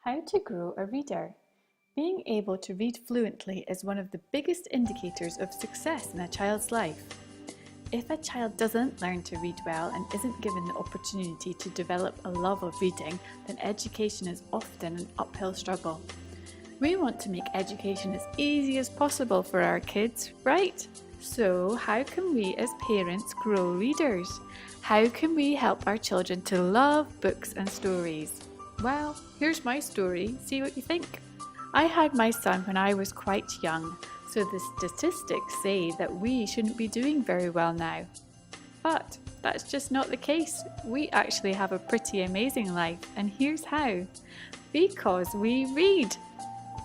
How to grow a reader. Being able to read fluently is one of the biggest indicators of success in a child's life. If a child doesn't learn to read well and isn't given the opportunity to develop a love of reading, then education is often an uphill struggle. We want to make education as easy as possible for our kids, right? So, how can we as parents grow readers? How can we help our children to love books and stories? Well, here's my story, see what you think. I had my son when I was quite young, so the statistics say that we shouldn't be doing very well now. But that's just not the case. We actually have a pretty amazing life, and here's how. Because we read.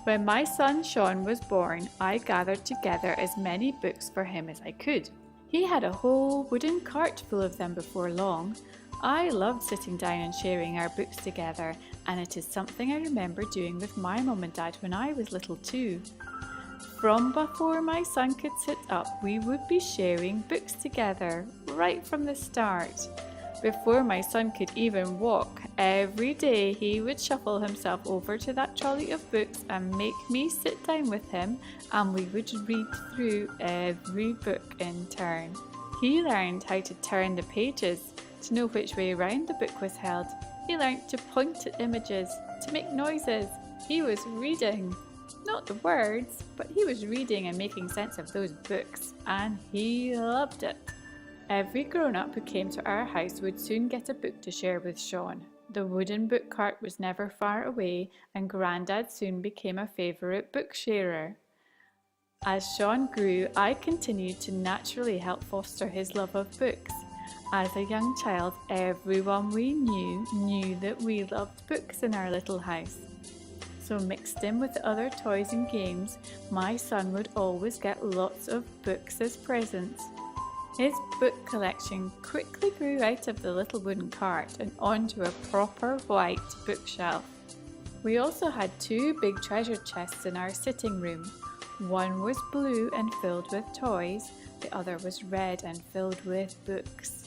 When my son Sean was born, I gathered together as many books for him as I could. He had a whole wooden cart full of them before long. I loved sitting down and sharing our books together, and it is something I remember doing with my mum and dad when I was little too. From before my son could sit up, we would be sharing books together, right from the start. Before my son could even walk, every day he would shuffle himself over to that trolley of books and make me sit down with him, and we would read through every book in turn. He learned how to turn the pages, to know which way round the book was held. He learned to point at images, to make noises. He was reading. Not the words, but he was reading and making sense of those books, and he loved it. Every grown-up who came to our house would soon get a book to share with Sean. The wooden book cart was never far away, and Grandad soon became a favourite book sharer. As Sean grew, I continued to naturally help foster his love of books. As a young child, everyone we knew that we loved books in our little house. So mixed in with the other toys and games, my son would always get lots of books as presents. His book collection quickly grew out of the little wooden cart and onto a proper white bookshelf. We also had two big treasure chests in our sitting room. One was blue and filled with toys, the other was red and filled with books.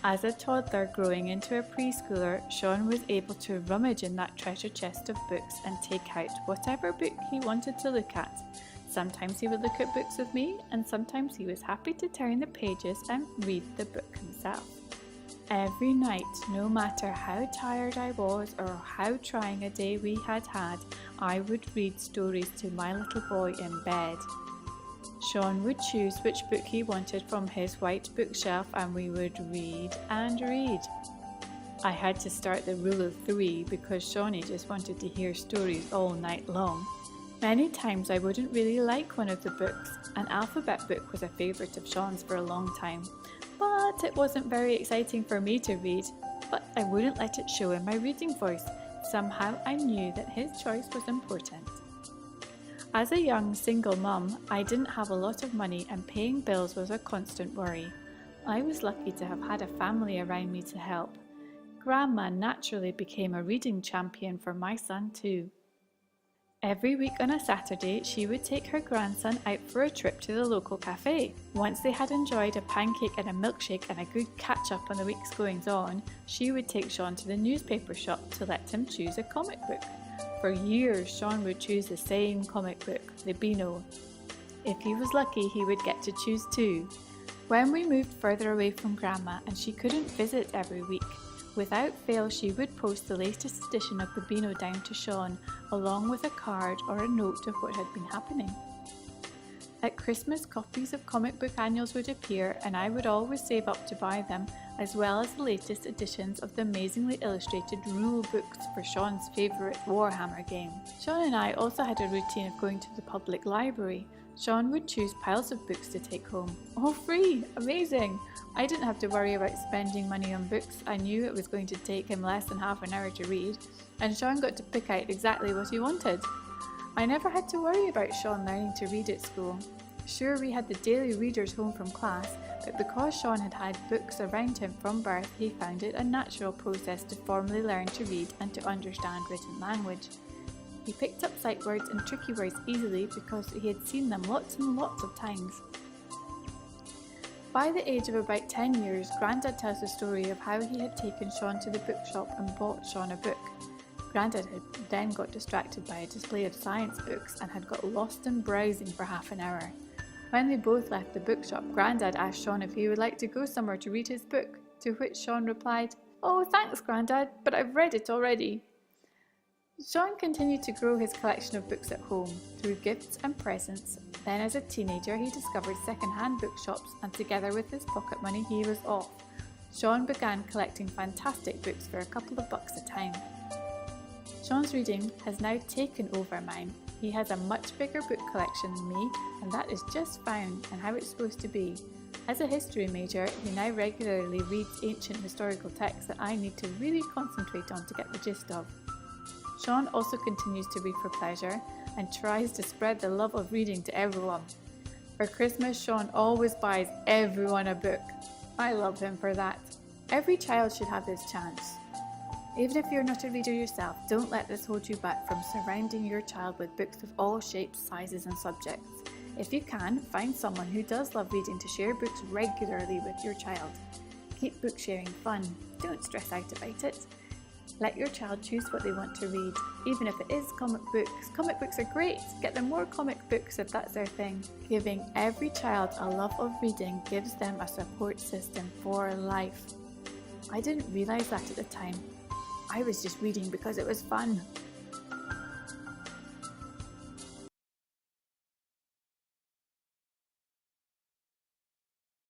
As a toddler growing into a preschooler, Sean was able to rummage in that treasure chest of books and take out whatever book he wanted to look at. Sometimes he would look at books with me, and sometimes he was happy to turn the pages and read the book himself. Every night, no matter how tired I was or how trying a day we had had, I would read stories to my little boy in bed. Sean would choose which book he wanted from his white bookshelf, and we would read and read. I had to start the rule of 3 because Shawnee just wanted to hear stories all night long. Many times I wouldn't really like one of the books. An alphabet book was a favourite of Sean's for a long time, but it wasn't very exciting for me to read. But I wouldn't let it show in my reading voice. Somehow I knew that his choice was important. As a young single mum, I didn't have a lot of money, and paying bills was a constant worry. I was lucky to have had a family around me to help. Grandma naturally became a reading champion for my son too. Every week on a Saturday, she would take her grandson out for a trip to the local cafe. Once they had enjoyed a pancake and a milkshake and a good catch-up on the week's goings-on, she would take Sean to the newspaper shop to let him choose a comic book. For years, Sean would choose the same comic book, the Beano. If he was lucky, he would get to choose 2. When we moved further away from Grandma and she couldn't visit every week, without fail she would post the latest edition of the Beano down to Sean, along with a card or a note of what had been happening. At Christmas, copies of comic book annuals would appear, and I would always save up to buy them, as well as the latest editions of the amazingly illustrated rule books for Sean's favourite Warhammer game. Sean and I also had a routine of going to the public library. Sean would choose piles of books to take home. All free! Amazing! I didn't have to worry about spending money on books. I knew it was going to take him less than half an hour to read, and Sean got to pick out exactly what he wanted. I never had to worry about Sean learning to read at school. Sure, we had the daily readers home from class, but because Sean had had books around him from birth, he found it a natural process to formally learn to read and to understand written language. He picked up sight words and tricky words easily because he had seen them lots and lots of times. By the age of about 10 years, Grandad tells the story of how he had taken Sean to the bookshop and bought Sean a book. Grandad had then got distracted by a display of science books and had got lost in browsing for half an hour. When they both left the bookshop, Grandad asked Sean if he would like to go somewhere to read his book, to which Sean replied, "Oh, thanks, Grandad, but I've read it already." Sean continued to grow his collection of books at home through gifts and presents. Then as a teenager he discovered second-hand bookshops, and together with his pocket money he was off. Sean began collecting fantastic books for a couple of bucks a time. Sean's reading has now taken over mine. He has a much bigger book collection than me, and that is just fine and how it's supposed to be. As a history major, he now regularly reads ancient historical texts that I need to really concentrate on to get the gist of. Sean also continues to read for pleasure and tries to spread the love of reading to everyone. For Christmas, Sean always buys everyone a book. I love him for that. Every child should have this chance. Even if you're not a reader yourself, don't let this hold you back from surrounding your child with books of all shapes, sizes and subjects. If you can, find someone who does love reading to share books regularly with your child. Keep book sharing fun. Don't stress out about it. Let your child choose what they want to read, even if it is comic books. Comic books are great. Get them more comic books if that's their thing. Giving every child a love of reading gives them a support system for life. I didn't realise that at the time. I was just reading because it was fun.